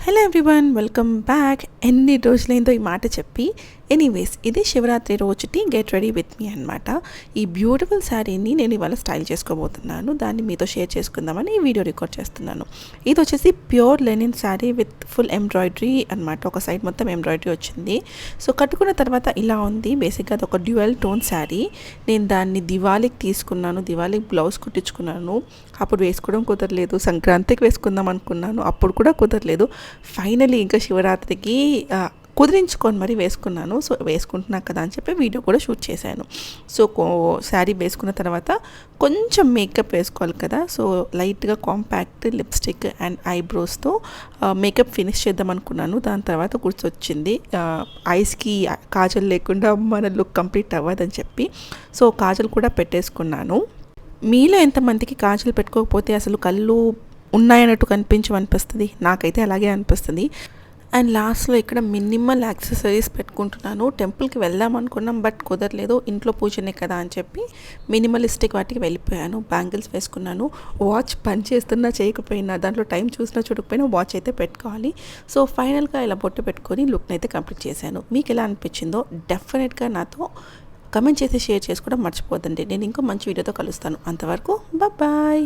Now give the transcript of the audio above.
Hello everyone, welcome back. ఎన్ని రోజులైందో ఈ మాట చెప్పి. ఎనీవేస్, ఇది శివరాత్రి రోజుటి గెట్ రెడీ విత్ మీ అనమాట. ఈ బ్యూటిఫుల్ శారీని నేను ఇవాళ స్టైల్ చేసుకోబోతున్నాను. దాన్ని మీతో షేర్ చేసుకుందామని ఈ వీడియో రికార్డ్ చేస్తున్నాను. ఇది వచ్చేసి pure linen sari with full embroidery అనమాట. ఒక సైడ్ మొత్తం ఎంబ్రాయిడరీ వచ్చింది. సో కట్టుకున్న తర్వాత ఇలా ఉంది. బేసిక్గా అది ఒక డ్యూయల్ టోన్ శారీ. నేను దాన్ని దివాళీకి తీసుకున్నాను. దివాళీకి బ్లౌజ్ కుట్టించుకున్నాను. అప్పుడు వేసుకోవడం కుదరలేదు. సంక్రాంతికి వేసుకుందాం అనుకున్నాను, అప్పుడు కూడా కుదరలేదు. ఫైనలీ ఇంకా శివరాత్రికి కుదిరించుకొని మరి వేసుకున్నాను. సో వేసుకుంటున్నా కదా అని చెప్పి వీడియో కూడా షూట్ చేశాను. సో శారీ వేసుకున్న తర్వాత కొంచెం మేకప్ వేసుకోవాలి కదా. సో లైట్గా కాంపాక్ట్ లిప్స్టిక్ అండ్ ఐబ్రోస్తో మేకప్ ఫినిష్ చేద్దాం అనుకున్నాను. దాని తర్వాత గుర్తొచ్చింది, ఐస్కి కాజల్ లేకుండా మన లుక్ కంప్లీట్ అవ్వదని చెప్పి సో కాజల్ కూడా పెట్టేసుకున్నాను. మీలో ఎంతమందికి కాజల్ పెట్టుకోకపోతే అసలు కళ్ళు ఉన్నాయన్నట్టు కనిపించమనిపిస్తుంది? నాకైతే అలాగే అనిపిస్తుంది. అండ్ లాస్ట్లో ఇక్కడ మినిమల్ యాక్సెసరీస్ పెట్టుకుంటున్నాను. టెంపుల్కి వెళ్దాం అనుకున్నాం, బట్ కుదరలేదు. ఇంట్లో పూజనే కదా అని చెప్పి మినిమలిస్టిక్ వాటికి వెళ్ళిపోయాను. బ్యాంగిల్స్ వేసుకున్నాను. వాచ్ పని చేస్తున్నా చేయకపోయినా, దాంట్లో టైం చూసినా చూడకపోయినా వాచ్ అయితే పెట్టుకోవాలి. సో ఫైనల్గా ఇలా బొట్టు పెట్టుకొని లుక్ని అయితే కంప్లీట్ చేశాను. మీకు ఎలా అనిపించిందో డెఫినెట్గా నాతో కమెంట్ చేసి షేర్ చేసుకోవడం మర్చిపోదండి. నేను ఇంకో మంచి వీడియోతో కలుస్తాను. అంతవరకు బాయ్.